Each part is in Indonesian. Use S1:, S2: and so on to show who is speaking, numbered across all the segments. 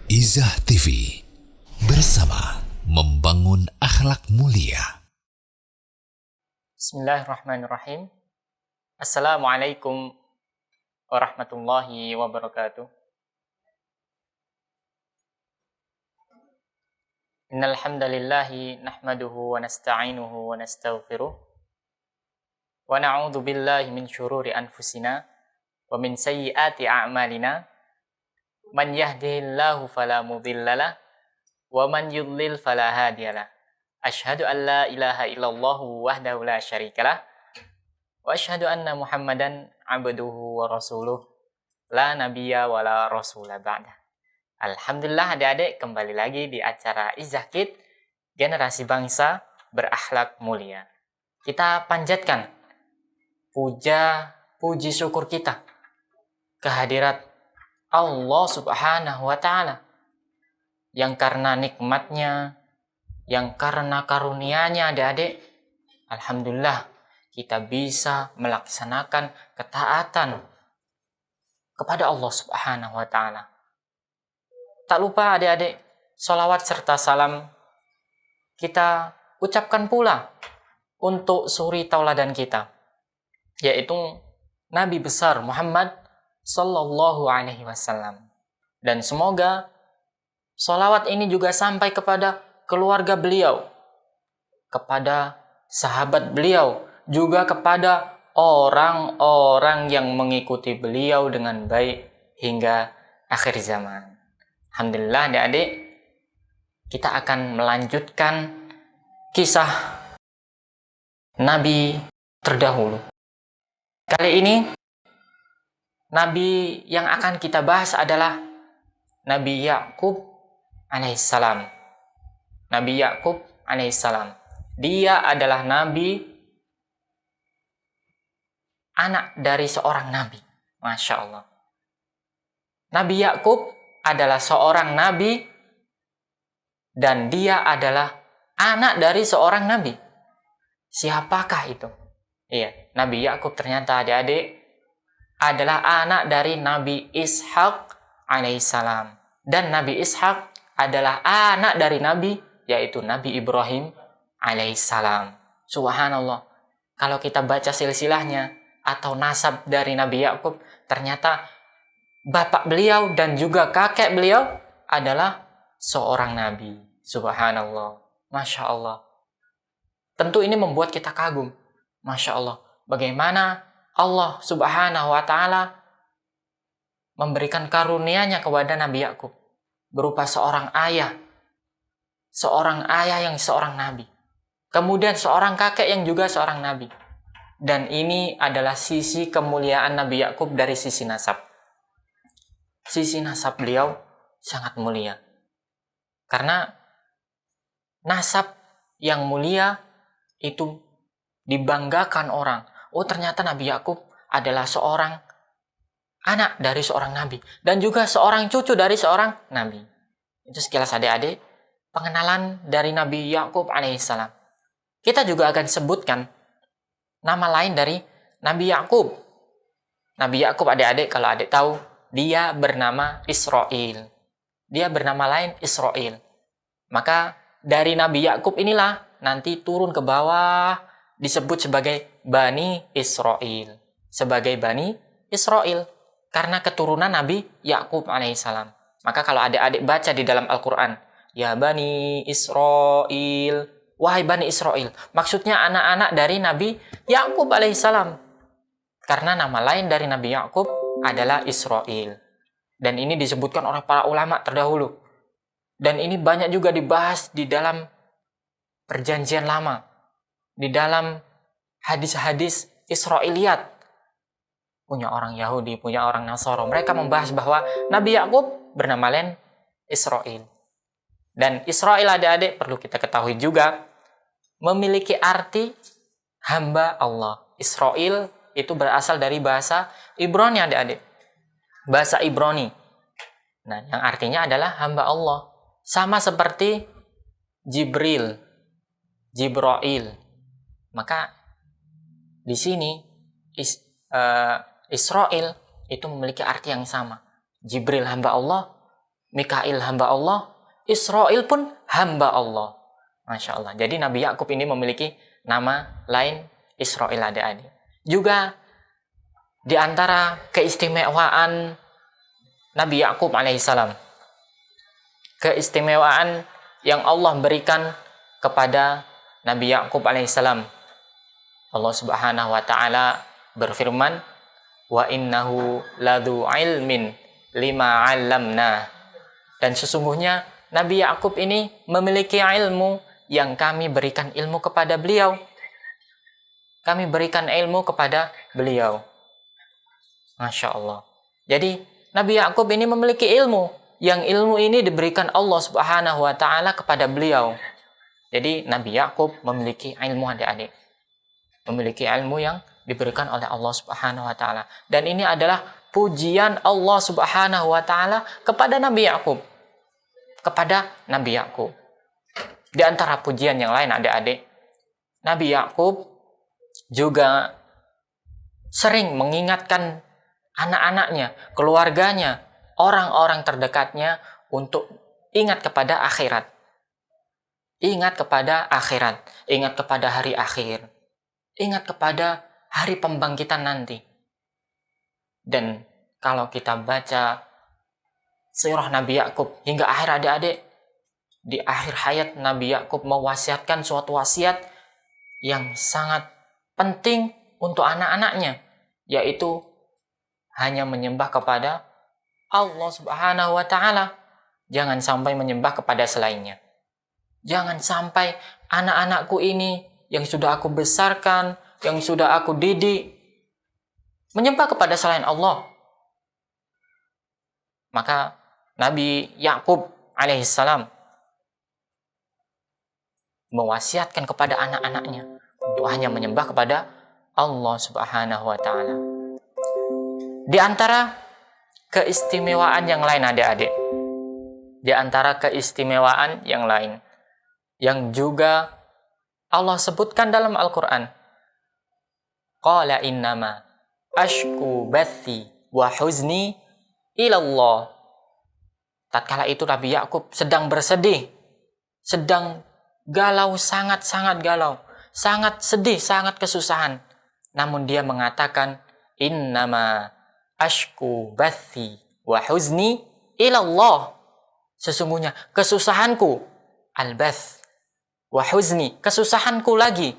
S1: Izah TV bersama membangun akhlak mulia.
S2: Bismillahirrahmanirrahim. Assalamualaikum warahmatullahi wabarakatuh. Innal hamdalillahi nahmaduhu wa nasta'inuhu wa nastaghfiruh wa na'udzu billahi min syururi anfusina wa min sayyiati a'malina. Man yahdihillahu fala mudhillalah wa man yudlil fala hadiyalah. Asyhadu an la ilaha illallah wahdahu la syarikalah wa asyhadu anna Muhammadan abduhu wa rasuluh la nabiyya wa la rasula ba'da. Alhamdulillah adik-adik, kembali lagi di acara Izah Kid, generasi bangsa berakhlak mulia. Kita panjatkan puji syukur kita kehadirat Allah Subhanahu wa Ta'ala, yang karena nikmatnya, yang karena karunia-Nya adik-adik, alhamdulillah kita bisa melaksanakan ketaatan kepada Allah Subhanahu wa Ta'ala. Tak lupa adik-adik, sholawat serta salam kita ucapkan pula untuk suri tauladan kita, yaitu Nabi besar Muhammad Sallallahu Alaihi Wasallam. Dan semoga sholawat ini juga sampai kepada keluarga beliau, kepada sahabat beliau, juga kepada orang-orang yang mengikuti beliau dengan baik hingga akhir zaman. Alhamdulillah adik-adik, kita akan melanjutkan kisah Nabi terdahulu. Kali ini Nabi yang akan kita bahas adalah Nabi Yakub alaihissalam. Nabi Yakub alaihissalam. Dia adalah nabi, anak dari seorang nabi. Masya Allah. Nabi Yakub adalah seorang nabi dan dia adalah anak dari seorang nabi. Siapakah itu? Iya, Nabi Yakub ternyata adik-adik adalah anak dari Nabi Ishak alaihissalam. Dan Nabi Ishak adalah anak dari Nabi, yaitu Nabi Ibrahim alaihissalam. Subhanallah. Kalau kita baca silsilahnya atau nasab dari Nabi Yakub, ternyata bapak beliau dan juga kakek beliau adalah seorang Nabi. Subhanallah. Masya Allah. Tentu ini membuat kita kagum. Masya Allah. Bagaimana Allah Subhanahu wa Ta'ala memberikan karunia-Nya kepada Nabi Yakub berupa seorang ayah yang seorang nabi, kemudian seorang kakek yang juga seorang nabi. Dan ini adalah sisi kemuliaan Nabi Yakub dari sisi nasab. Sisi nasab beliau sangat mulia, karena nasab yang mulia itu dibanggakan orang. Oh, ternyata Nabi Yakub adalah seorang anak dari seorang nabi dan juga seorang cucu dari seorang nabi. Itu sekilas adik-adik pengenalan dari Nabi Yakub alaihissalam. Kita juga akan sebutkan nama lain dari Nabi Yakub. Nabi Yakub adik-adik, kalau adik tahu, dia bernama Israel. Dia bernama lain Israel. Maka dari Nabi Yakub inilah nanti turun ke bawah disebut sebagai Bani Israel. Sebagai Bani Israel. Karena keturunan Nabi Yakub alaihissalam. Maka kalau adik-adik baca di dalam Al-Quran, ya Bani Israel, wahai Bani Israel, maksudnya anak-anak dari Nabi Yakub alaihissalam. Karena nama lain dari Nabi Yakub adalah Israel. Dan ini disebutkan oleh para ulama terdahulu. Dan ini banyak juga dibahas di dalam Perjanjian Lama, di dalam hadis-hadis Israiliyat. Punya orang Yahudi, punya orang Nasoro. Mereka membahas bahwa Nabi Yakub bernama lain Israel. Dan Israel adik-adik perlu kita ketahui juga memiliki arti hamba Allah. Israel itu berasal dari bahasa Ibrani adik-adik. Bahasa Ibrani. Nah, yang artinya adalah hamba Allah. Sama seperti Jibril. Maka di sini Israel itu memiliki arti yang sama. Jibril hamba Allah, Mikail hamba Allah, Israil pun hamba Allah. Masya Allah. Jadi Nabi Yakub ini memiliki nama lain Israil, adik-adik. Juga di antara keistimewaan Nabi Yakub alaihissalam, keistimewaan yang Allah berikan kepada Nabi Yakub alaihissalam, Allah Subhanahu wa taala berfirman, wa innahu ladu ilmin lima 'allamna. Dan sesungguhnya Nabi Yakub ini memiliki ilmu yang kami berikan ilmu kepada beliau. Kami berikan ilmu kepada beliau. Masya Allah. Jadi Nabi Yakub ini memiliki ilmu, yang ilmu ini diberikan Allah Subhanahu wa taala kepada beliau. Jadi Nabi Yakub memiliki ilmu, adik-adik. Memiliki ilmu yang diberikan oleh Allah Subhanahu wa taala. Dan ini adalah pujian Allah Subhanahu wa taala kepada Nabi Yakub. Kepada Nabi Yakub. Di antara pujian yang lain, adik-adik, Nabi Yakub juga sering mengingatkan anak-anaknya, keluarganya, orang-orang terdekatnya untuk ingat kepada akhirat. Ingat kepada akhirat, ingat kepada hari akhir, ingat kepada hari pembangkitan nanti. Dan kalau kita baca sirah Nabi Yakub hingga akhir, adik-adik, di akhir hayat Nabi Yakub mewasiatkan suatu wasiat yang sangat penting untuk anak-anaknya, yaitu hanya menyembah kepada Allah Subhanahu wa taala. Jangan sampai menyembah kepada selainnya. Jangan sampai anak-anakku ini yang sudah aku besarkan, yang sudah aku didik, menyembah kepada selain Allah. Maka Nabi Yakub alaihissalam mewasiatkan kepada anak-anaknya untuk hanya menyembah kepada Allah Subhanahu wa taala. Di antara keistimewaan yang lain, adik-adik, di antara keistimewaan yang lain yang juga Allah sebutkan dalam Al-Quran, qala innama ashku bathi wa huzni ilallah. Tatkala itu Nabi Yakub sedang bersedih, sedang galau, sangat-sangat galau, sangat sedih, sangat kesusahan. Namun dia mengatakan, innama ashku bathi wa huzni ilallah. Sesungguhnya kesusahanku, al-bath wa huzni, kesusahanku lagi,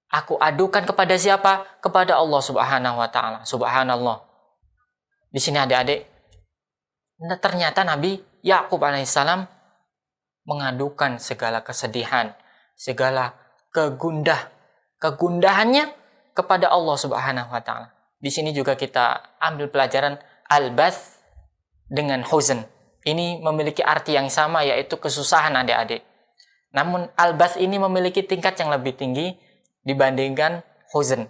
S2: aku adukan kepada siapa? Kepada Allah Subhanahu wa taala. Subhanallah. Di sini, adik-adik, ternyata Nabi Yakub alaihissalam mengadukan segala kesedihan, segala kegundahannya kepada Allah Subhanahu wa taala. Di sini juga kita ambil pelajaran al-bath dengan huzn. Ini memiliki arti yang sama, yaitu kesusahan, adik-adik. Namun al-bath ini memiliki tingkat yang lebih tinggi dibandingkan huzn.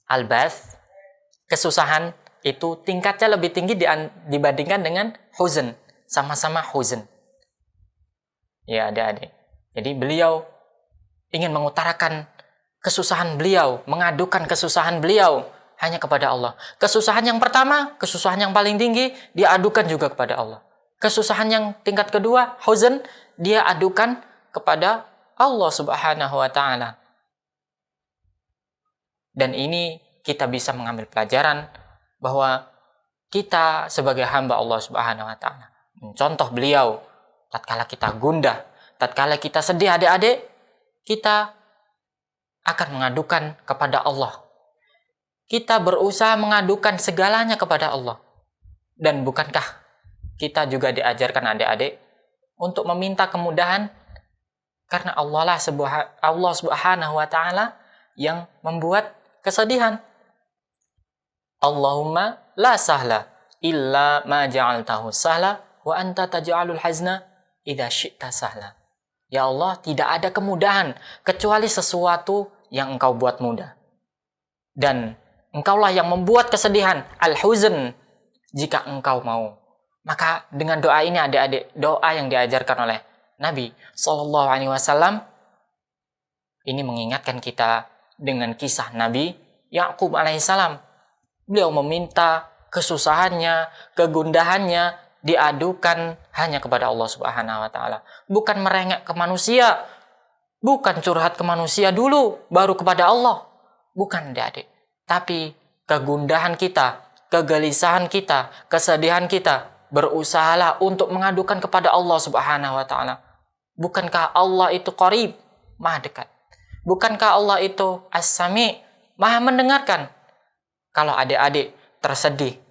S2: Al-bath, kesusahan, itu tingkatnya lebih tinggi dibandingkan dengan huzn. Sama-sama huzn. Ya, adik-adik. Jadi beliau ingin mengutarakan kesusahan beliau, mengadukan kesusahan beliau hanya kepada Allah. Kesusahan yang pertama, kesusahan yang paling tinggi, dia adukan juga kepada Allah. Kesusahan yang tingkat kedua, huzn, dia adukan kepada Allah Subhanahu wa taala. Dan ini kita bisa mengambil pelajaran bahwa kita sebagai hamba Allah Subhanahu wa taala mencontoh beliau. Tatkala kita gundah, tatkala kita sedih, adik-adik, kita akan mengadukan kepada Allah. Kita berusaha mengadukan segalanya kepada Allah. Dan bukankah kita juga diajarkan, adik-adik, untuk meminta kemudahan? Karena Allah Subhanahu wa taala yang membuat kesedihan. Allahumma la sahla illa ma ja'altahu sahla wa anta taj'alul hazna idza syi'ta sahla. Ya Allah, tidak ada kemudahan kecuali sesuatu yang Engkau buat mudah. Dan Engkaulah yang membuat kesedihan, al-huzn, jika Engkau mau. Maka dengan doa ini, adik-adik, doa yang diajarkan oleh Nabi SAW, ini mengingatkan kita dengan kisah Nabi Yakub alaihissalam. Beliau meminta kesusahannya, kegundahannya diadukan hanya kepada Allah Subhanahu wa taala. Bukan merengek ke manusia, bukan curhat ke manusia dulu baru kepada Allah. Bukan adik-adik. Tapi kegundahan kita, kegelisahan kita, kesedihan kita, berusahalah untuk mengadukan kepada Allah Subhanahu wa taala. Bukankah Allah itu qarib, maha dekat? Bukankah Allah itu as-sami, maha mendengarkan? Kalau adik-adik tersedih,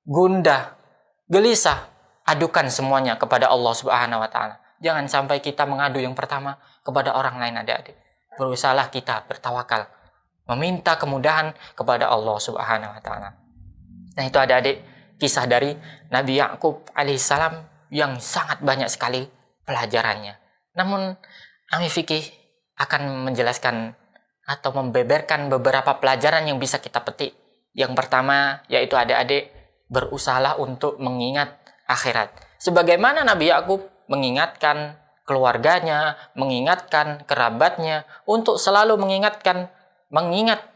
S2: gundah, gelisah, adukan semuanya kepada Allah Subhanahu wa taala. Jangan sampai kita mengadu yang pertama kepada orang lain, adik-adik. Berusahalah kita bertawakal, meminta kemudahan kepada Allah Subhanahu wa taala. Nah, itu adik-adik kisah dari Nabi Yakub alaihissalam yang sangat banyak sekali pelajarannya. Namun Ami Fikih akan menjelaskan atau membeberkan beberapa pelajaran yang bisa kita petik. Yang pertama yaitu adik-adik berusahalah untuk mengingat akhirat. Sebagaimana Nabi Yakub mengingatkan keluarganya, mengingatkan kerabatnya untuk selalu mengingat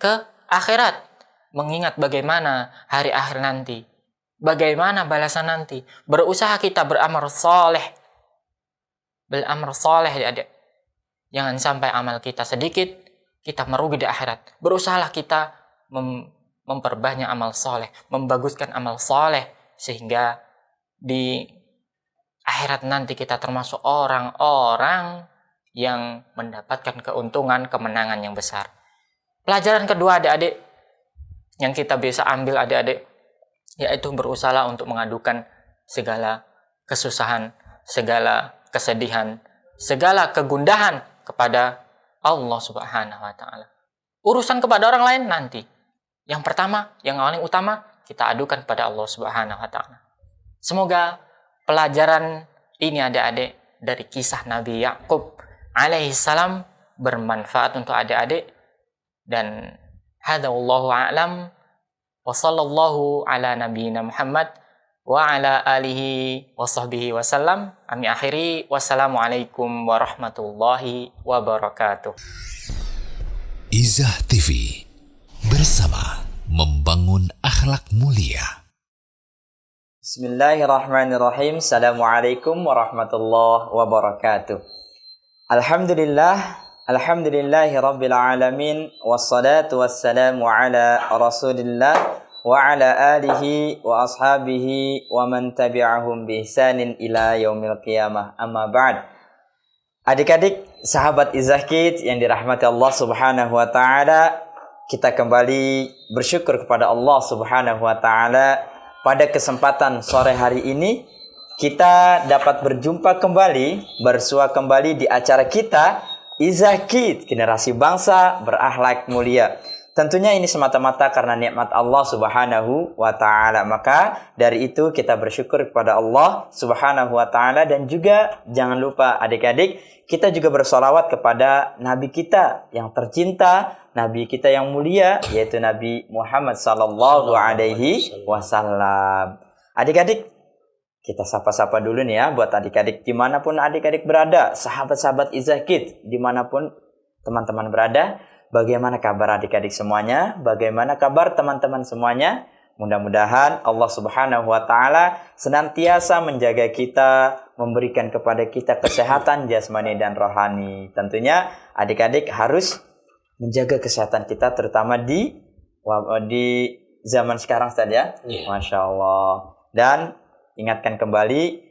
S2: ke akhirat. Mengingat bagaimana hari akhir nanti. Bagaimana balasan nanti. Berusaha kita beramal soleh. Beramal soleh adik. Jangan sampai amal kita sedikit, kita merugi di akhirat. Berusahalah kita memperbanyak amal soleh, membaguskan amal soleh, sehingga di akhirat nanti kita termasuk orang-orang yang mendapatkan keuntungan, kemenangan yang besar. Pelajaran kedua adik-adik yang kita bisa ambil adik-adik, yaitu berusaha untuk mengadukan segala kesusahan, segala kesedihan, segala kegundahan kepada Allah Subhanahu wa taala. Urusan kepada orang lain nanti. Yang pertama, yang paling utama, kita adukan kepada Allah Subhanahu wa taala. Semoga pelajaran ini adik-adik dari kisah Nabi Yakub alaihissalam bermanfaat untuk adik-adik. Dan hadza wallahu a'lam wa sallallahu ala nabiyyina Muhammad wa ala alihi wa sahbihi wasallam. Ami akhiri, wassalamualaikum warahmatullahi wabarakatuh.
S1: Izzah TV bersama membangun akhlak mulia.
S3: Bismillahirrahmanirrahim. Assalamualaikum warahmatullahi wabarakatuh. Alhamdulillahi rabbil alamin. Wassalatu wassalamu ala rasulillah wa ala alihi wa ashabihi wa man tabi'ahum bi ihsanin ila yaumil qiyamah. Amma ba'd. Adik-adik, sahabat Izzah Kids yang dirahmati Allah Subhanahu wa taala, kita kembali bersyukur kepada Allah Subhanahu wa taala pada kesempatan sore hari ini kita dapat berjumpa kembali, bersua kembali di acara kita Izzah Kids, generasi bangsa berakhlak mulia. Tentunya ini semata-mata karena nikmat Allah Subhanahu wa taala. Maka dari itu kita bersyukur kepada Allah Subhanahu wa taala, dan juga jangan lupa adik-adik, kita juga bersolawat kepada Nabi kita yang tercinta, Nabi kita yang mulia, yaitu Nabi Muhammad sallallahu alaihi wasallam. Adik-adik, kita sapa-sapa dulu nih ya buat adik-adik dimanapun adik-adik berada, sahabat-sahabat Izzah Kids dimanapun teman-teman berada. Bagaimana kabar adik-adik semuanya? Bagaimana kabar teman-teman semuanya? Mudah-mudahan Allah Subhanahu wa taala senantiasa menjaga kita, memberikan kepada kita kesehatan jasmani dan rohani. Tentunya adik-adik harus menjaga kesehatan kita, terutama di zaman sekarang Ustaz ya. Masya Allah. Dan ingatkan kembali,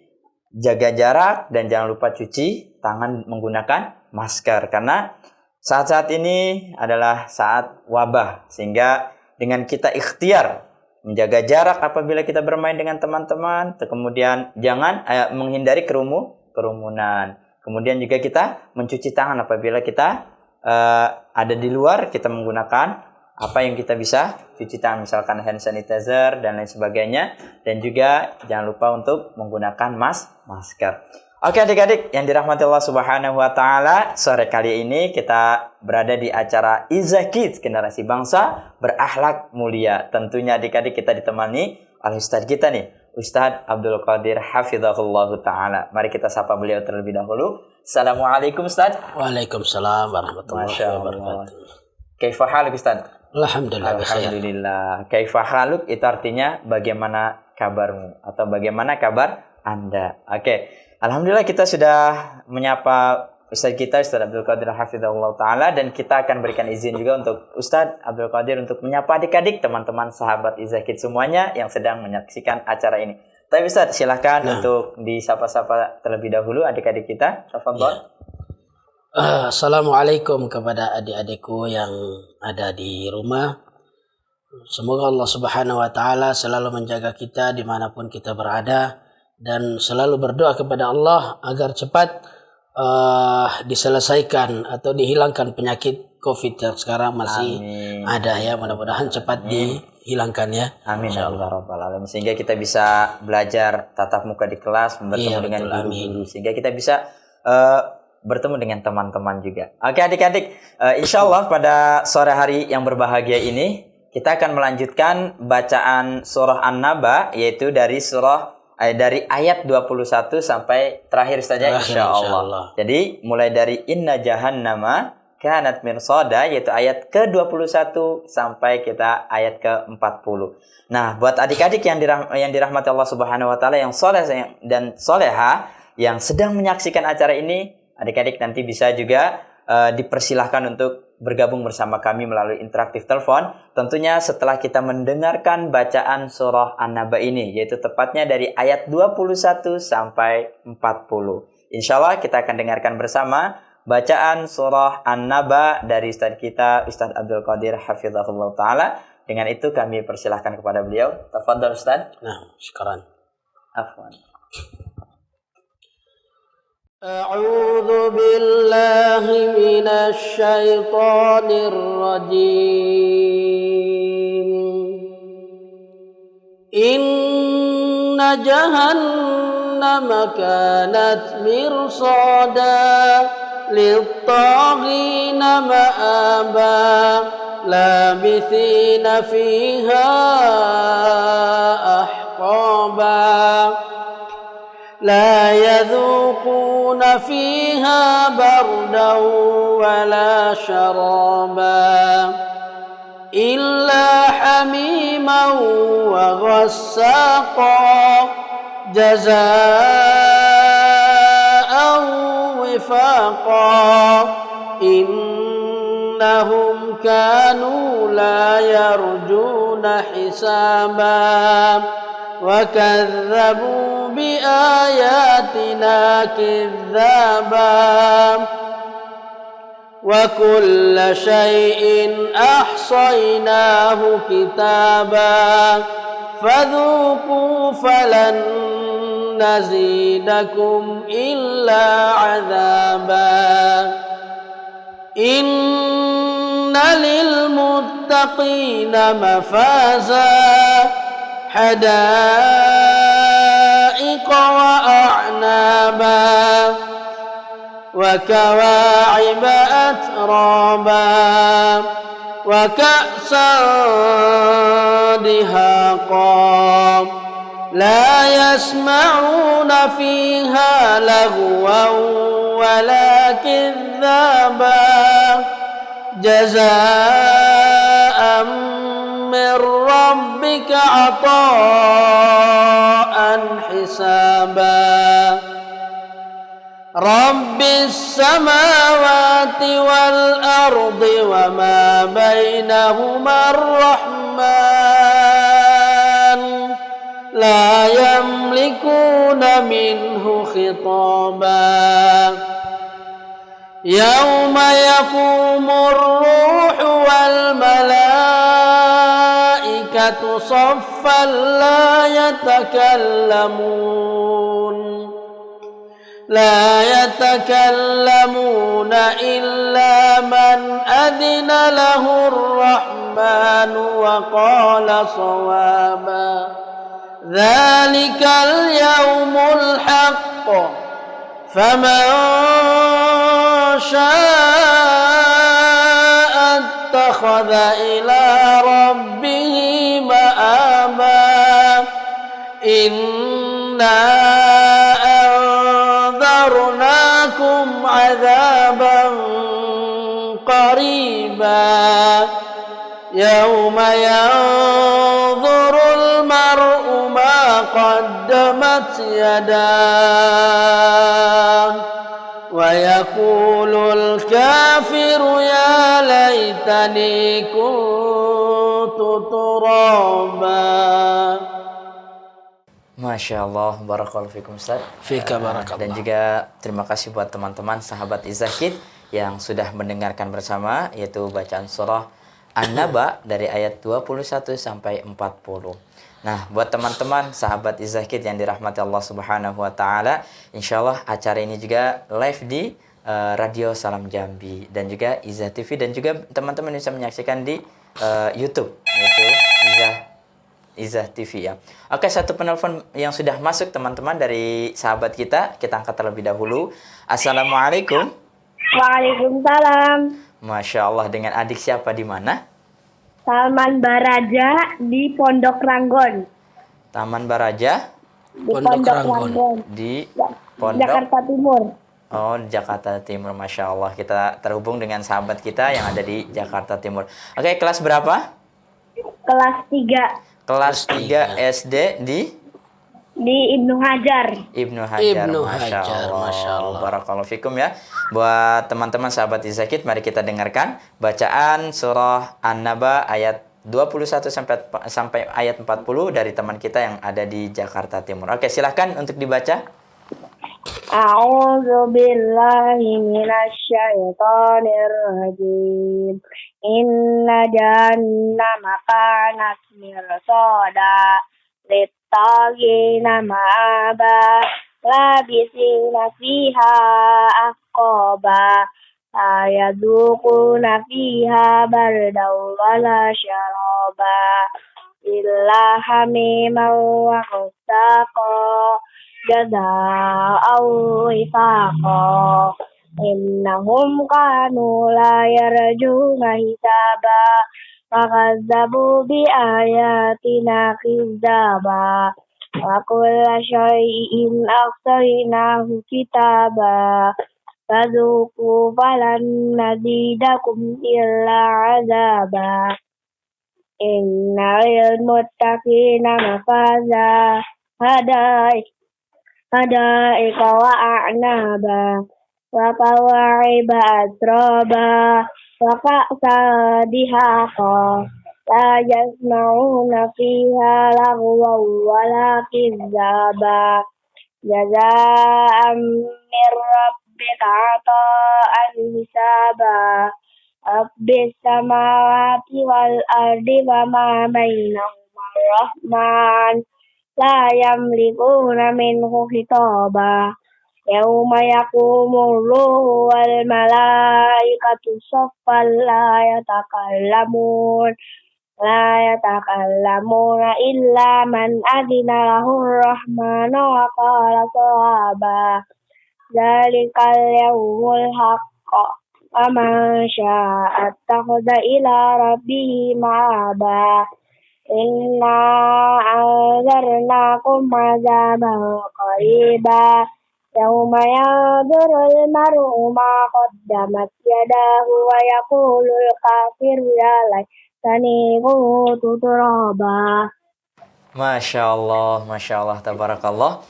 S3: jaga jarak dan jangan lupa cuci tangan menggunakan masker, karena saat-saat ini adalah saat wabah, sehingga dengan kita ikhtiar menjaga jarak apabila kita bermain dengan teman-teman, kemudian jangan menghindari kerumunan. Kemudian juga kita mencuci tangan apabila kita ada di luar, kita menggunakan apa yang kita bisa cuci tangan, misalkan hand sanitizer dan lain sebagainya, dan juga jangan lupa untuk menggunakan masker. Oke adik-adik yang dirahmati Allah Subhanahu wa taala, sore kali ini kita berada di acara Izzah Kids, generasi bangsa berakhlak mulia. Tentunya adik-adik kita ditemani oleh ustaz kita nih, Ustaz Abdul Qadir hafizahullah taala. Mari kita sapa beliau terlebih dahulu. Assalamualaikum Ustaz.
S4: Waalaikumsalam warahmatullahi wabarakatuh.
S3: Kaifa haluk Ustaz?
S4: Alhamdulillah.
S3: Alhamdulillah. Kaifa haluk itu artinya bagaimana kabarmu atau bagaimana kabar Anda. Oke. Alhamdulillah kita sudah menyapa Ustaz kita, Ustaz Abdul Qadir Hafizahullah Ta'ala, dan kita akan berikan izin juga untuk Ustaz Abdul Qadir untuk menyapa adik-adik, teman-teman sahabat Izakid semuanya yang sedang menyaksikan acara ini. Tapi Ustaz silahkan untuk disapa-sapa terlebih dahulu adik-adik kita. Tafadhol.
S4: Assalamualaikum kepada adik-adikku yang ada di rumah. Semoga Allah Subhanahu wa Ta'ala selalu menjaga kita dimanapun kita berada, dan selalu berdoa kepada Allah agar cepat diselesaikan atau dihilangkan penyakit COVID yang sekarang masih ada ya. Mudah-mudahan cepat dihilangkan ya.
S3: Amin ya rabbal alamin. Sehingga kita bisa belajar tatap muka di kelas, bertemu dengan guru-guru, sehingga kita bisa bertemu dengan teman-teman juga. Oke adik-adik, insya Allah pada sore hari yang berbahagia ini kita akan melanjutkan bacaan surah An-Naba, yaitu dari ayat 21 sampai terakhir saja insya Allah. Jadi mulai dari Inna Jahannama Kanat Mirsada, yaitu ayat ke-21 sampai kita ayat ke-40. Nah, buat adik-adik yang dirahmati Allah Subhanahu wa Ta'ala, yang soleh dan soleha yang sedang menyaksikan acara ini, adik-adik nanti bisa juga dipersilahkan untuk bergabung bersama kami melalui interaktif telepon. Tentunya setelah kita mendengarkan bacaan surah An-Naba ini, yaitu tepatnya dari ayat 21 sampai 40. Insya Allah kita akan dengarkan bersama bacaan surah An-Naba dari Ustaz kita, Ustaz Abdul Qadir Hafizahullah Ta'ala. Dengan itu kami persilahkan kepada beliau. Tafadhol Ustaz.
S4: Nah, syukran.
S3: Afwan.
S4: أعوذ بالله من الشيطان الرجيم إن جهنم كانت مرصادا للطاغين مآبا لابثين فيها أحقابا لا يذوقون فيها بردا ولا شرابا إلا حميما وغساقا جزاء وفاقا إنهم كانوا لا يرجون حسابا وكذبوا بآياتنا كذابا وكل شيء أحصيناه كتابا فذوقوا فلن نزيدكم إلا عذابا إن للمتقين مفازا حدائق وأعنابا وكواعب أترابا وكأسا دهاقا لا يسمعون فيها لغوا ولا كذابا جزاء من ربك عطاء حسابا رب السماوات والأرض وما بينهما الرحمن لا يملكون منه خطابا يوم يقوم الروح والملائكة صفا لا يتكلمون إلا من أذن له الرحمن وقال صوابا ذلك اليوم الحق فمن شاء اتخذ إلى ربه مآبا إنا أنذرناكم عذابا قريبا يوم ينظر المرء ما قدمت يداه ويقول الكافر يا ليتني كنت ترابا.
S3: Masya Allah, barakallahu fikum Ustaz.
S4: Fika barakallah.
S3: Dan juga terima kasih buat teman-teman sahabat Izahid yang sudah mendengarkan bersama, yaitu bacaan surah An-Naba dari ayat 21 sampai 40. Nah, buat teman-teman sahabat Izahid yang dirahmati Allah Subhanahu wa taala, insyaallah acara ini juga live di Radio Salam Jambi dan juga Izah TV, dan juga teman-teman bisa menyaksikan di YouTube, yaitu Izah TV ya. Oke, satu penelpon yang sudah masuk teman-teman dari sahabat kita angkat terlebih dahulu. Assalamualaikum.
S5: Waalaikumsalam.
S3: Masya Allah, dengan adik siapa di mana?
S5: Salman Baraja di Pondok Ranggon.
S3: Taman Baraja
S5: Di
S4: Pondok Ranggon.
S3: di
S5: Pondok Jakarta Timur.
S3: Oh, Jakarta Timur. Masya Allah, kita terhubung dengan sahabat kita yang ada di Jakarta Timur. Oke, kelas berapa?
S5: Kelas 3
S3: Kelas 3 SD di
S5: Ibnu Hajar.
S3: Ibnu Hajar.
S4: Ibnu
S3: Masya
S4: Hajar,
S3: Allah.
S4: Masya Allah.
S3: Barakallahu fikum ya. Buat teman-teman sahabat Izakid, mari kita dengarkan bacaan surah An-Naba ayat 21 sampai ayat 40 dari teman kita yang ada di Jakarta Timur. Oke, silahkan untuk dibaca.
S5: A'udzu billahi minasyaitonir rajim. Inna jahannama kanat mirsada littaqina ma'aba labisina fiha aqaba ayadukuna fiha bardaw wala syaraba illa hamiman wa ghasaqa jaza'aw wifaqa innahum kanu la yarjuna hisaba fakazzabu bi ayatina khizzaba wa kulla syai'in ahsaynahu kitaba fadzuqu falan nazidakum illa azaba inna lil muttaqina mafaza hadaika wa a'naba wa kawa'iba atraba wa ka'sa dihaqa la yasma'una fiha lagwan wa la kizzaba jazaa'an min rabbika 'ata'an hisaba rabbis samawati wal ardi wa ma bainahuma rahman la yamlikuna minhu khitaba yauma yaqumur wal malaikatu saffan la yatakallamuna illa man adina lahur rahmanu wa qala shawaba zalikal yawmul haqq wa man syaa'a attakhadha ila rabbihi ma'aba inna anzarnakum azaban qariba yauma yadurul mar'u ma qaddamat yadahu wa yaqulul kafiru ya laitani kuntu turaba.
S3: Masya Allah, tabarakallah.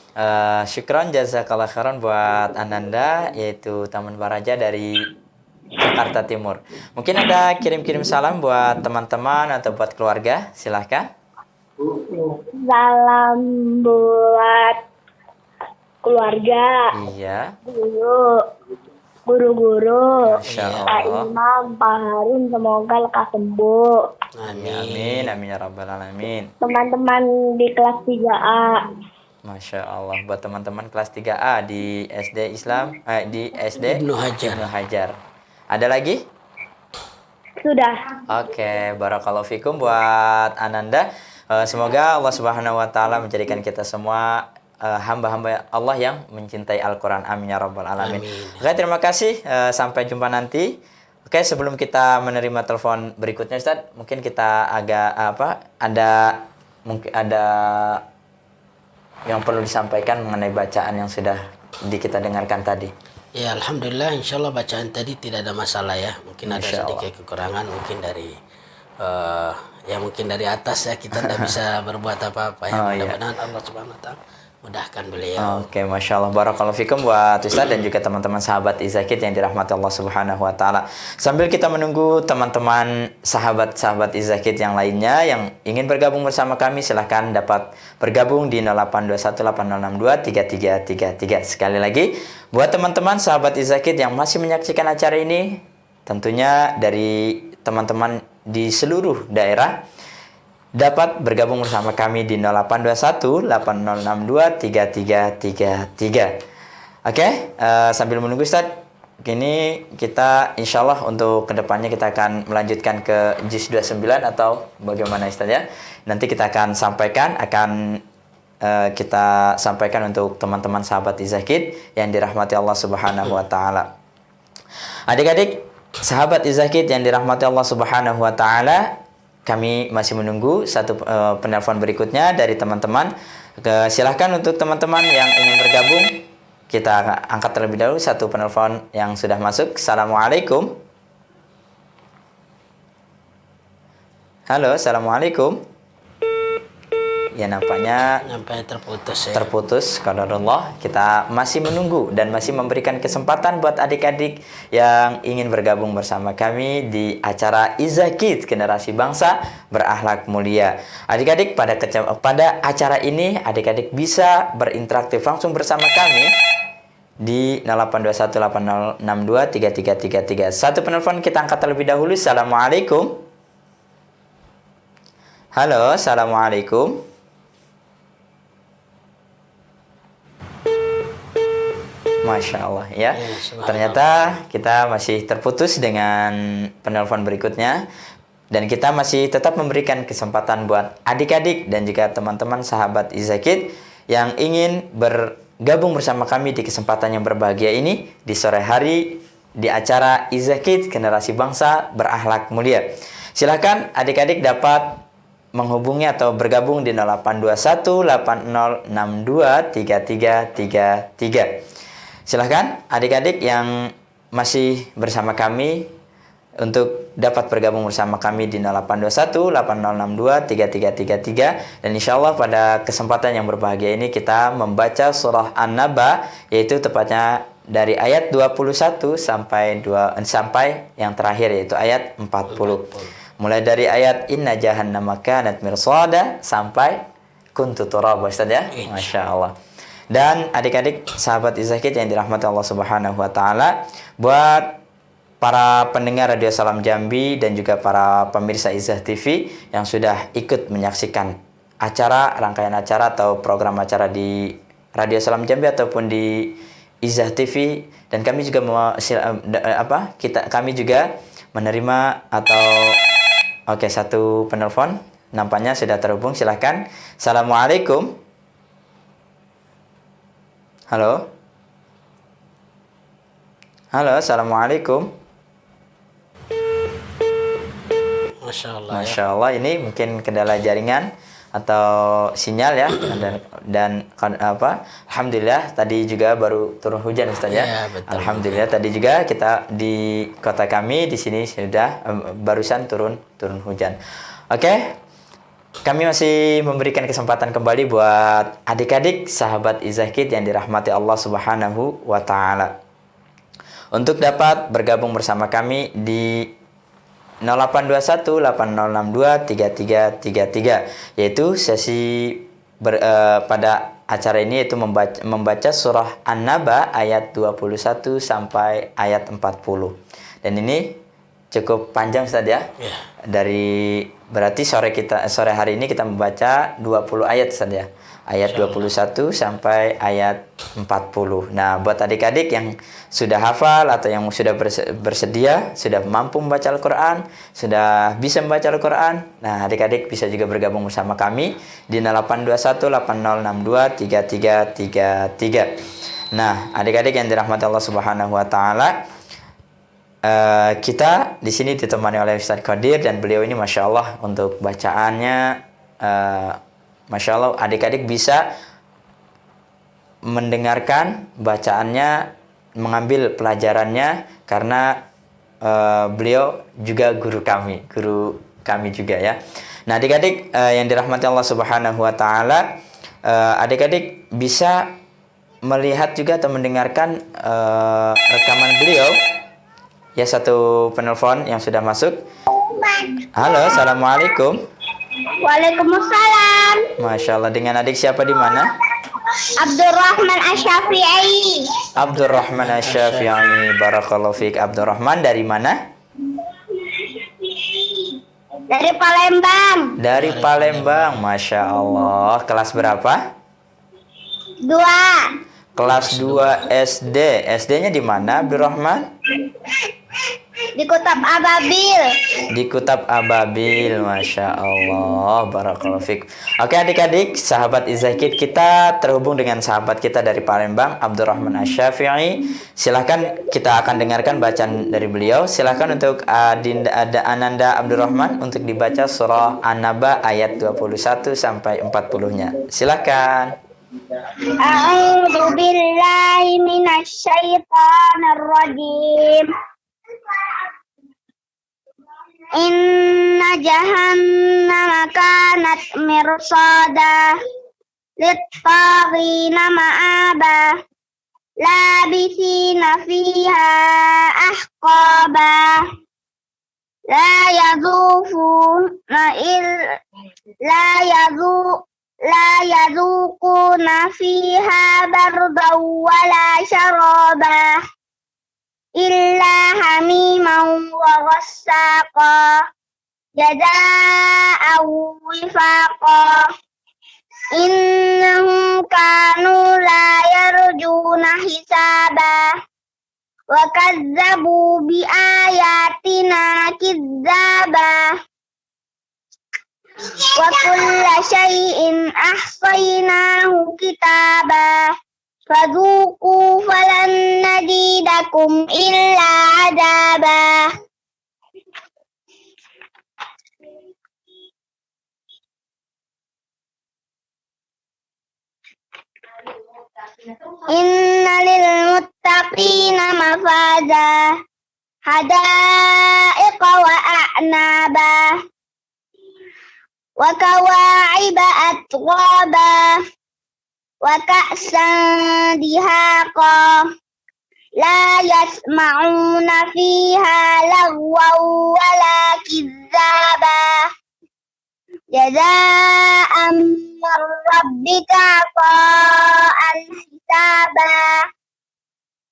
S3: Syukran jazakallah khairan buat Ananda, yaitu Taman Baraja dari Jakarta Timur. Mungkin ada kirim-kirim salam buat teman-teman atau buat keluarga, silahkan.
S5: Salam buat keluarga,
S3: Iya.
S5: guru-guru,
S3: Masya
S5: Pak
S3: Allah.
S5: Imam, Pak Harun, semoga lekas sembuh.
S3: Amin, amin ya rabbal alamin.
S5: Teman-teman di kelas 3A,
S3: Masya Allah, buat teman-teman kelas 3A di SD Islam, di SD
S4: Ibnu Hajar.
S3: Ibnu Hajar. Ada lagi?
S5: sudah.
S3: Oke, barakallahu fikum buat Ananda. Semoga Allah Subhanahu wa taala menjadikan kita semua hamba-hamba Allah yang mencintai Al-Qur'an. Amin ya rabbal alamin.
S4: Amin.
S3: Oke, terima kasih. Sampai jumpa nanti. Oke, sebelum kita menerima telepon berikutnya Ustaz, mungkin kita mungkin ada yang perlu disampaikan mengenai bacaan yang sudah kita dengarkan tadi.
S4: Ya, alhamdulillah, insyaallah bacaan tadi tidak ada masalah ya. Mungkin ada
S3: Insyaallah.
S4: sedikit kekurangan mungkin dari ya mungkin dari atas ya kita tidak bisa berbuat apa-apa ya. Mudah-mudahan Allah Subhanahu wa taala mudahkan beliau.
S3: Oke, Masya Allah. Barakallahu fikum buat Ustaz dan juga teman-teman sahabat Izakid yang dirahmati Allah Subhanahu wa taala. Sambil kita menunggu teman-teman sahabat-sahabat Izakid yang lainnya yang ingin bergabung bersama kami, silahkan dapat bergabung di 082180623333. Sekali lagi, buat teman-teman sahabat Izakid yang masih menyaksikan acara ini, tentunya dari teman-teman di seluruh daerah dapat bergabung bersama kami di 082180623333. Oke, sambil menunggu Ustaz, kini kita insya Allah untuk kedepannya kita akan melanjutkan ke JIS 29 atau bagaimana Ustaz ya. Nanti kita akan sampaikan, kita sampaikan untuk teman-teman sahabat Izakid yang dirahmati Allah Subhanahu wa taala. Adik-adik sahabat Izakid yang dirahmati Allah Subhanahu wa taala, kami masih menunggu satu penelpon berikutnya dari teman-teman. Silahkan untuk teman-teman yang ingin bergabung, kita angkat terlebih dahulu satu penelpon yang sudah masuk. Assalamualaikum. Halo, assalamualaikum. Ya, nampaknya
S4: terputus ya.
S3: Terputus, qadarullah. Kita masih menunggu dan masih memberikan kesempatan buat adik-adik yang ingin bergabung bersama kami di acara Izakid, Generasi Bangsa Berakhlak Mulia. Adik-adik, pada acara ini adik-adik bisa berinteraksi langsung bersama kami di 082180623333. Satu penelpon kita angkat terlebih dahulu. Assalamualaikum. Halo, assalamualaikum. Masya Allah ya. Ternyata kita masih terputus dengan penelpon berikutnya. Dan kita masih tetap memberikan kesempatan buat adik-adik dan juga teman-teman sahabat Izakid yang ingin bergabung bersama kami di kesempatan yang berbahagia ini di sore hari di acara Izakid, Generasi Bangsa Berakhlak Mulia. Silakan adik-adik dapat menghubungi atau bergabung di 082180623333. Silahkan adik-adik yang masih bersama kami untuk dapat bergabung bersama kami di 082180623333. Dan insya Allah pada kesempatan yang berbahagia ini kita membaca surah An-Naba, yaitu tepatnya dari ayat 21 sampai yang terakhir, yaitu ayat 40. Mulai dari ayat Inna jahannama kanat mirsada sampai kuntu turaba, Ustaz ya. Masya Allah. Dan adik-adik sahabat Izakid yang dirahmati Allah Subhanahu wa taala, buat para pendengar Radio Salam Jambi dan juga para pemirsa Izzah TV yang sudah ikut menyaksikan rangkaian acara atau program acara di Radio Salam Jambi ataupun di Izzah TV, dan kami juga kami juga menerima satu penelpon nampaknya sudah terhubung. Silahkan. Assalamualaikum. Halo. Halo, assalamualaikum. Masya Allah, ini mungkin kendala jaringan atau sinyal ya. Dan alhamdulillah tadi juga baru turun hujan Ustaz ya. Alhamdulillah tadi juga kita di kota kami di sini sudah barusan turun hujan. Oke. Kami masih memberikan kesempatan kembali buat adik-adik sahabat Izakid yang dirahmati Allah Subhanahu wa taala untuk dapat bergabung bersama kami di 082180623333, yaitu sesi pada acara ini yaitu membaca surah An-Naba ayat 21 sampai ayat 40. Dan ini cukup panjang Ustaz ya. Berarti sore hari ini kita membaca 20 ayat Ustaz ya. Ayat 21 sampai ayat 40. Nah, buat adik-adik yang sudah hafal atau yang sudah bersedia, sudah mampu membaca Al-Quran, sudah bisa membaca Al-Quran, nah adik-adik bisa juga bergabung bersama kami di 082180623333. Nah, adik-adik yang dirahmati Allah Subhanahu wa taala, kita di sini ditemani oleh Ustaz Qadir, dan beliau ini Masya Allah untuk bacaannya, Masya Allah adik-adik bisa mendengarkan bacaannya, mengambil pelajarannya, karena beliau juga guru kami juga ya. Nah, adik-adik yang dirahmati Allah Subhanahu wa taala, adik-adik bisa melihat juga atau mendengarkan rekaman beliau. Ya, satu penelpon yang sudah masuk. Halo, assalamualaikum.
S5: Waalaikumsalam.
S3: Masya Allah, dengan adik siapa di mana?
S5: Abdurrahman Asyafi'i.
S3: Abdurrahman Asyafi'i. Barakallahu fiik. Abdurrahman dari mana?
S5: Dari Palembang.
S3: Dari Palembang. Masya Allah. Kelas berapa?
S5: 2.
S3: Kelas 2 SD. SD-nya di mana, Abdurrahman?
S5: Di Kutab Ababil.
S3: Di Kutab Ababil. Masya Allah. Barakallahu fiik. Oke adik-adik, sahabat Izahkid, kita terhubung dengan sahabat kita dari Palembang, Abdurrahman Asyafi'i. Silahkan, kita akan dengarkan bacaan dari beliau. Silahkan untuk Ananda Abdurrahman untuk dibaca surah An-Naba ayat 21 sampai 40-nya. Silahkan.
S5: A'udzu billahi minasy syaithanir rajim. Inna jahannama kanat mirsada lit-taghina ma'aba labisina fiha ahqaba la yadhufuna la yadhu la yadhuquna fiha bardan wala syaraba illa hamiman wa ghassaqa jazaa'an wifaqa innahum kanu la yarjuna hisaba wa kazzabu bi ayatina kizzaba wa kulla syai'in ahsaynahu kitaba fadhuqu falan nazidakum illa adaba. Inna lil muttaqina mafaza hadaiqa wa a'naba wa kawa'iba atwaba wa ka'san dihaqa la yasma'una fiha lagwan wala kizzaba jazaa'an min rabbika ata'an hisaba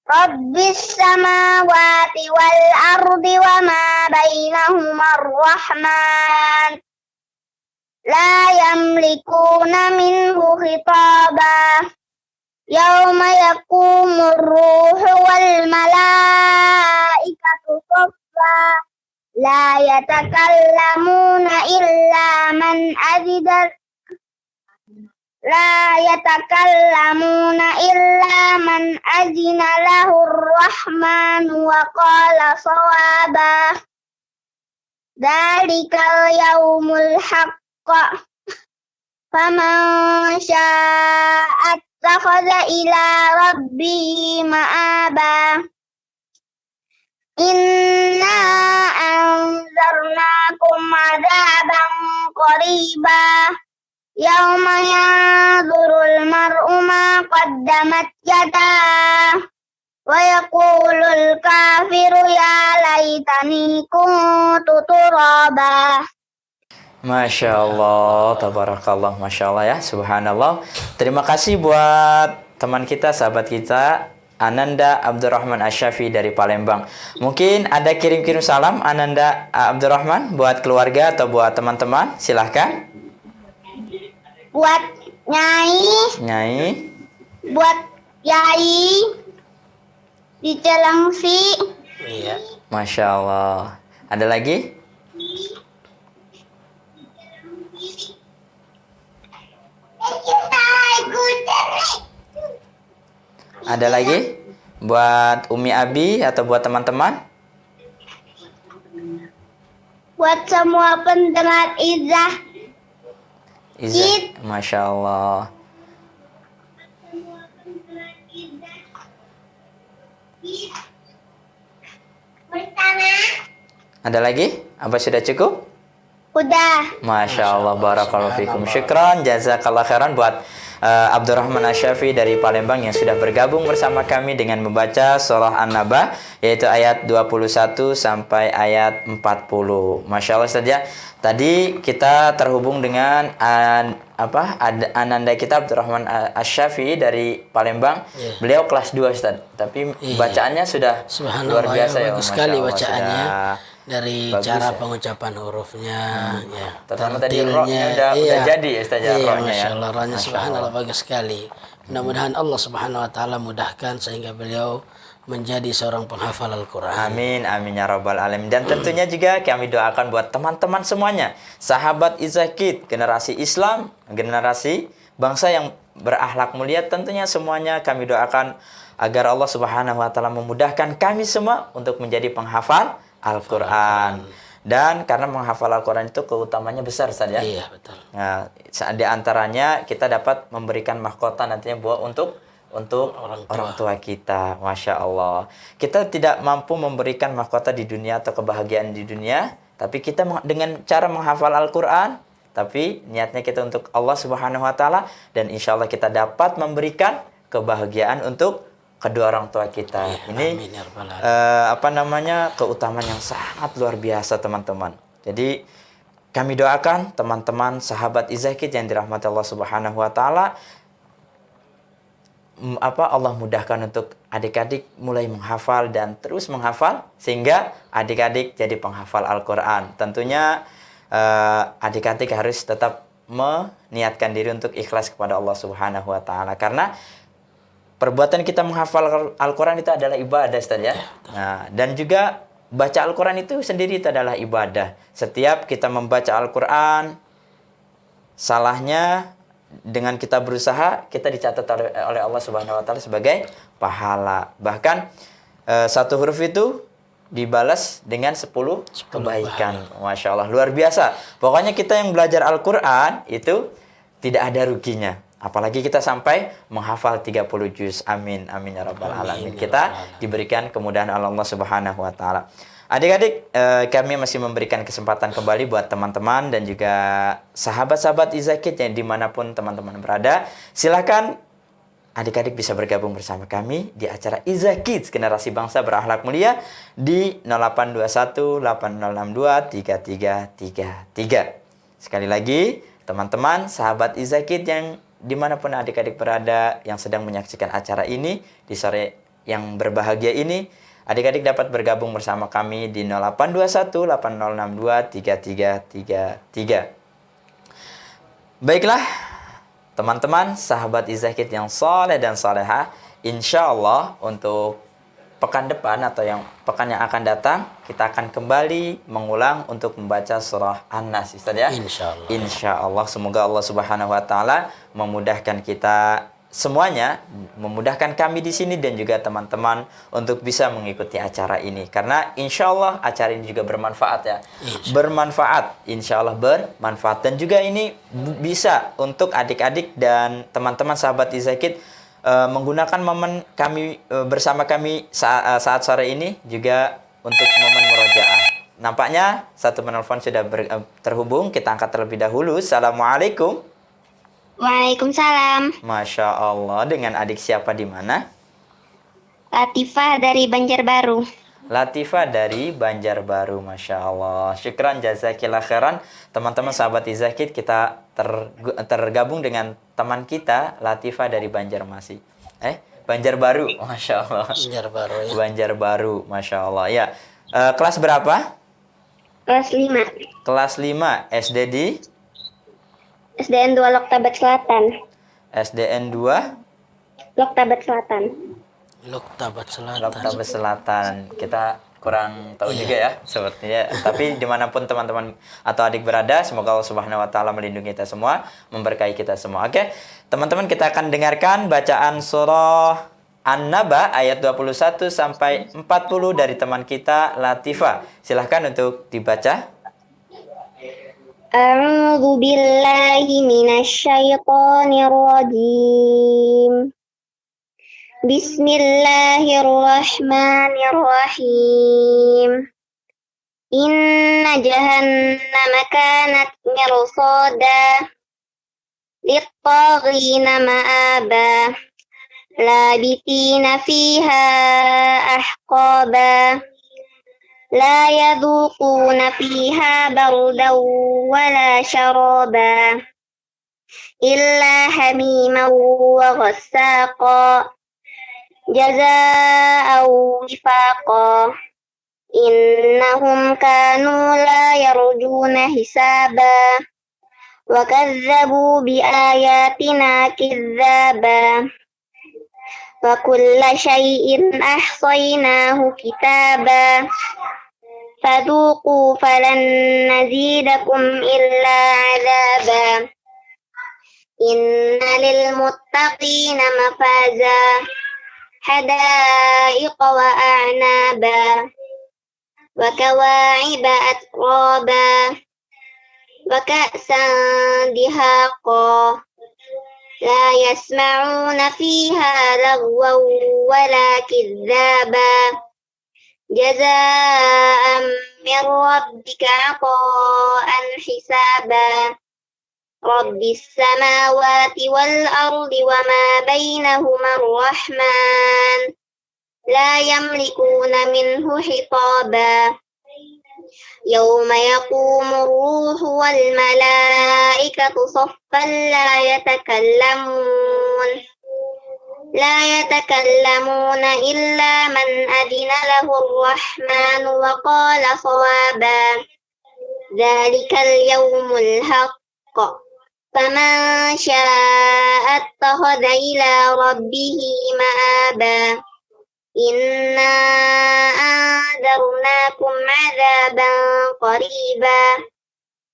S5: rabbis samawati wal ardi wa ma bainahuma ar-rahman la yamlikuna minhu khitaba yawma yakumur ruhu wal malaikatu saffa la yatakallamuna illa man azina lahu ar-rahman wa qala sawaba dalikal yaumul haqq faman syaa'a ittakhadha ila rabbihi ma'aba inna anzarnakum adzaban qariba yauma yanzurul mar'u ma qaddamat yadah wa yaqulul kafiru ya laitani kuntu turaba.
S3: Masya Allah, tabarakallah, Masya Allah ya, subhanallah. Terima kasih buat teman kita, sahabat kita, Ananda Abdurrahman Asyafi'i dari Palembang. Mungkin ada kirim-kirim salam Ananda Abdurrahman buat keluarga atau buat teman-teman, silahkan.
S5: Buat Nyai, buat Yai di Celengsi.
S4: Iya.
S3: Masya Allah. Ada lagi? Ada lagi? Buat Umi Abi atau buat teman-teman?
S5: Buat semua pendengar Izah.
S3: Masya Allah. Ada lagi? Apa sudah cukup?
S5: Udah.
S3: Masya Allah, barakallahu fikum. Syukran, jazakallah khairan buat Abdurrahman Asyafi dari Palembang yang sudah bergabung bersama kami dengan membaca surah An-Naba, yaitu ayat 21 sampai ayat 40. Masya Allah Ustaz ya. Tadi kita terhubung dengan ananda kita Abdurrahman Asyafi dari Palembang. Beliau kelas 2 Ustaz, tapi bacaannya sudah luar biasa ya.
S4: Bagus sekali
S3: Masya Allah,
S4: bacaannya.
S3: sudah
S4: Dari
S3: bagus
S4: cara
S3: ya.
S4: pengucapan hurufnya, ya,
S3: Terutama tadi rohnya udah jadi ya Ustaz ya,
S4: iya,
S3: rohnya
S4: Masya
S3: ya.
S4: Allah, rohnya
S3: Masya
S4: subhanallah bagus sekali. Mudah-mudahan Allah subhanahu wa ta'ala mudahkan sehingga beliau menjadi seorang penghafal Al-Quran.
S3: Amin, amin ya rabbal alamin. Dan tentunya juga kami doakan buat teman-teman semuanya, sahabat Izakid, generasi Islam, generasi bangsa yang berakhlak mulia, tentunya semuanya kami doakan agar Allah subhanahu wa ta'ala memudahkan kami semua untuk menjadi penghafal Al-Quran. Dan karena menghafal Al-Quran itu keutamanya besar Ustaz ya.
S4: Iya, betul.
S3: Nah, di antaranya kita dapat memberikan mahkota nantinya buat untuk orang tua kita. Masya Allah. Kita tidak mampu memberikan mahkota di dunia atau kebahagiaan di dunia, tapi kita dengan cara menghafal Al-Quran, tapi niatnya kita untuk Allah Subhanahu wa taala, dan insya Allah kita dapat memberikan kebahagiaan untuk kedua orang tua kita. Ini
S4: amin, ya rabbal alamin.
S3: keutamaan yang sangat luar biasa teman-teman. Jadi kami doakan teman-teman sahabat Izakid yang dirahmati Allah Subhanahu wa taala, Allah mudahkan untuk adik-adik mulai menghafal dan terus menghafal sehingga adik-adik jadi penghafal Al-Quran. Tentunya adik-adik harus tetap meniatkan diri untuk ikhlas kepada Allah Subhanahu wa taala, karena perbuatan kita menghafal Al-Quran itu adalah ibadah Ustaz ya. Nah, dan juga baca Al-Quran itu sendiri itu adalah ibadah. Setiap kita membaca Al-Quran, salahnya dengan kita berusaha, kita dicatat oleh Allah Subhanahu wa taala sebagai pahala. Bahkan satu huruf itu dibalas dengan 10 kebaikan. Masya Allah, luar biasa. Pokoknya kita yang belajar Al-Quran itu tidak ada ruginya. Apalagi kita sampai menghafal 30 juz. Amin, amin ya rabbal alamin. Kita diberikan kemudahan oleh Allah Subhanahu wa taala. Adik-adik, kami masih memberikan kesempatan kembali buat teman-teman dan juga sahabat-sahabat Izakid yang dimanapun teman-teman berada. Silakan adik-adik bisa bergabung bersama kami di acara Izakid Generasi Bangsa Berakhlak Mulia di 0821 8062 3333. Sekali lagi, teman-teman sahabat Izakid yang dimanapun adik-adik berada yang sedang menyaksikan acara ini di sore yang berbahagia ini, adik-adik dapat bergabung bersama kami di 0821 8062 3333. Baiklah, teman-teman sahabat Izakid yang soleh dan soleha, insya Allah untuk pekan depan atau pekan yang akan datang, kita akan kembali mengulang untuk membaca surah An-Nas, Ustaz ya.
S4: Insyaallah.
S3: Insyaallah, semoga Allah Subhanahu wa taala memudahkan kita semuanya, memudahkan kami di sini dan juga teman-teman untuk bisa mengikuti acara ini, karena insyaallah acara ini juga bermanfaat ya. Bermanfaat, insyaallah bermanfaat, dan juga ini bisa untuk adik-adik dan teman-teman sahabat Izakid menggunakan momen kami bersama kami saat sore ini juga untuk momen murojaah. Nampaknya satu penelpon sudah terhubung, kita angkat terlebih dahulu. Assalamualaikum.
S5: Waalaikumsalam.
S3: Masya Allah, dengan adik siapa di mana?
S5: Latifah dari Banjarbaru.
S3: Latifah dari Banjarbaru, Masya Allah. Syukran, jazakillah khairan. Teman-teman sahabat Izakid, kita tergabung dengan teman kita Latifah dari Banjarmasin. Banjarbaru, Masya Allah.
S4: Banjarbaru ya.
S3: Banjarbaru, Masya Allah. Ya, kelas berapa?
S5: Kelas 5.
S3: Kelas 5, SD di?
S5: SDN 2 Loktabat Selatan.
S3: SDN 2?
S5: Loktabat Selatan.
S4: Loktabat Selatan.
S3: Loktabat Selatan. Kita kurang tahu juga ya sepertinya. Tapi dimanapun teman-teman atau adik berada, semoga Allah Subhanahu wa taala melindungi kita semua, memberkahi kita semua. Oke, teman-teman, kita akan dengarkan bacaan surah An-Naba ayat 21 sampai 40 dari teman kita Latifah. Silahkan untuk dibaca.
S5: A'udzu billahi minasyaitonir rajim. Bismillahirrahmanirrahim. Inna jahannama kanat mirsada lit-taghina ma'aba labithina fiha ahqaba la yadhuquna fiha bardan wala syaraba illa hamiman wa ghassaqa jazaa'an wifaqa innahum kanu la yarjuna hisaba wa kazzabu bi ayatina kizzaba wa kulla syai'in ahsaynahu kitaba fadhuqu falan nazidakum illa azaba inna lil muttaqina mafaza hadaiqa wa a'naba wa kawa'iba atraba wa ka'san dihaqa la yasma'una fiha lagwan wala kidzaba jazaa'an min rabbika 'ata'an hisaba rabbis samawati wal ardi wa ma bainahuma ar-rahman la yamlikuna minhu hitaba yawma yaqumu ruhu wal malaikatu saffan la yatakallamuna illa man adina lahu ar-rahmanu wa qala sawaba dzalikal yawmul haqq faman syaa'a attakhadha ila rabbihi ma'aba inna anzarnakum 'adzaban qariba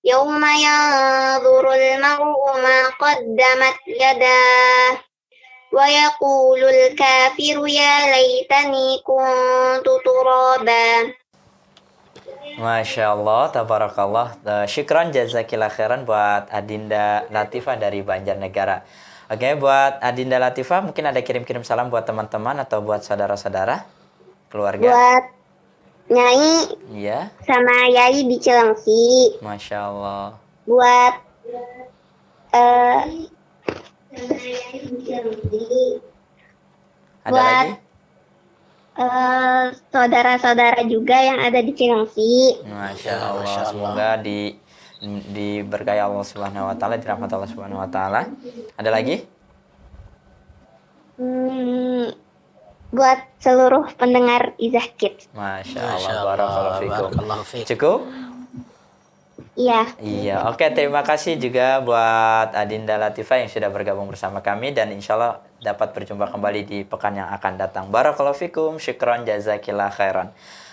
S5: yawma yanzurul mar'u ma qaddamat yadah wa yaqulul kafiru ya laitani kuntu turaba.
S3: Masya Allah, tabarakallah. Syukran jazakillah khairan buat Adinda Latifah dari Banjarnegara. Oke, buat Adinda Latifah mungkin ada kirim-kirim salam buat teman-teman atau buat saudara-saudara, keluarga.
S5: Buat Nyai
S3: Iya,
S5: sama Yai di Cilengsi.
S3: Masya Allah.
S5: Buat
S3: Ada
S5: buat
S3: lagi?
S5: saudara-saudara juga yang ada di Cilengsi.
S3: Masya Allah. Semoga diberkahi Allah Subhanahu wa taala, dirahmati Allah Subhanahu wa taala. Ada lagi?
S5: Buat seluruh pendengar Izah Kids.
S3: Masya Allah, barakallahu fikum.
S4: Barakallahu fikum.
S3: Cukup?
S5: Iya.
S3: Iya, oke, terima kasih juga buat Adinda Latifah yang sudah bergabung bersama kami dan insya Allah dapat berjumpa kembali di pekan yang akan datang. Barakallahu fikum, syukron, jazakillah khairan.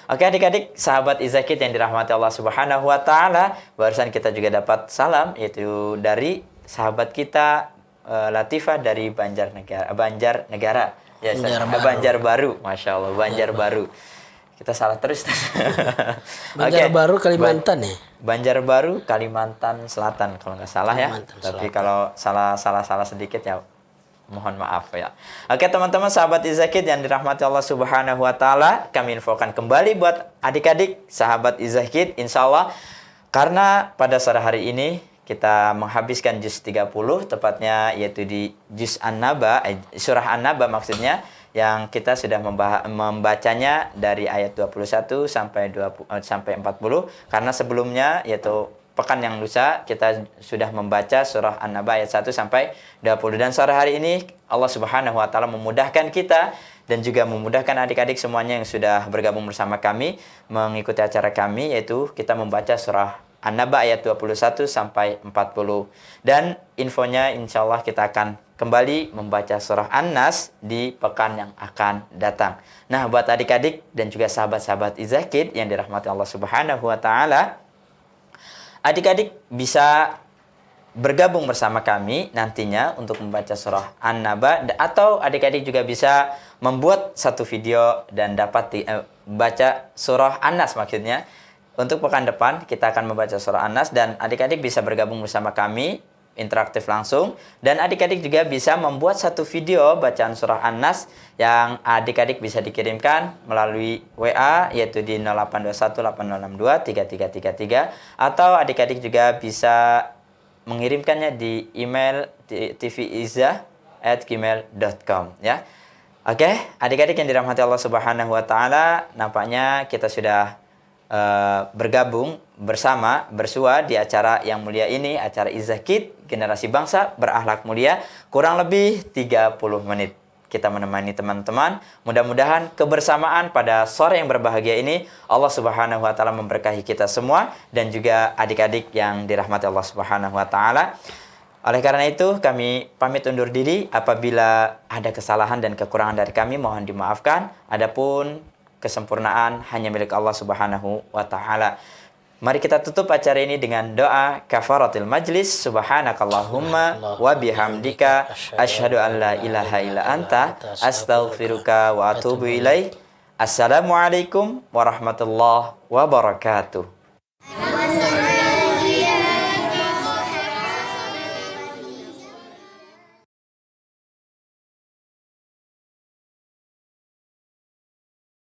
S3: Oke adik-adik, sahabat Izakid yang dirahmati Allah Subhanahu wa taala, barusan kita juga dapat salam yaitu dari sahabat kita Latifah dari Banjarnegara. Ya, Banjarbaru. Masya Allah, Banjarbaru. Kita salah terus.
S4: Banjarbaru Kalimantan ya?
S3: Banjarbaru Kalimantan Selatan kalau nggak salah ya.
S4: Kalimantan
S3: Tapi
S4: Selatan.
S3: kalau salah sedikit ya mohon maaf ya. Oke teman-teman sahabat Izakid yang dirahmati Allah Subhanahu wa taala, kami infokan kembali buat adik-adik sahabat Izakid insyaallah karena pada sore hari ini kita menghabiskan juz 30 tepatnya yaitu di juz An-Naba, surah An-Naba maksudnya yang kita sudah membacanya dari ayat 21 sampai 40 karena sebelumnya yaitu pekan yang lusa kita sudah membaca surah An-Naba ayat 1 sampai 20 dan sore hari ini Allah Subhanahu wa taala memudahkan kita dan juga memudahkan adik-adik semuanya yang sudah bergabung bersama kami mengikuti acara kami yaitu kita membaca surah An-Naba ayat 21 sampai 40 dan infonya insyaallah kita akan kembali membaca surah An-Nas di pekan yang akan datang. Nah, buat adik-adik dan juga sahabat-sahabat Izakid yang dirahmati Allah Subhanahu wa taala, adik-adik bisa bergabung bersama kami nantinya untuk membaca surah An-Naba atau adik-adik juga bisa membuat satu video dan dapat baca surah An-Nas maksudnya. Untuk pekan depan kita akan membaca surah An-Nas dan adik-adik bisa bergabung bersama kami interaktif langsung. Dan adik-adik juga bisa membuat satu video bacaan surah An-Nas yang adik-adik bisa dikirimkan melalui WA, yaitu di 082180623333, atau adik-adik juga bisa mengirimkannya di email tvizzah@gmail.com ya. Oke, adik-adik yang dirahmati Allah Subhanahu wa taala, nampaknya kita sudah bergabung bersua di acara yang mulia ini, acara Izzah Kids, generasi bangsa berakhlak mulia. Kurang lebih 30 menit kita menemani teman-teman. Mudah-mudahan kebersamaan pada sore yang berbahagia ini Allah Subhanahu wa taala memberkahi kita semua dan juga adik-adik yang dirahmati Allah Subhanahu wa taala. Oleh karena itu kami pamit undur diri. Apabila ada kesalahan dan kekurangan dari kami, mohon dimaafkan. Adapun kesempurnaan hanya milik Allah Subhanahu wa taala. Mari kita tutup acara ini dengan doa kafaratul majlis. Subhanakallahumma wa bihamdika asyhadu an la ilaha illa anta astaghfiruka wa atubu ilaik. Assalamualaikum warahmatullahi wabarakatuh.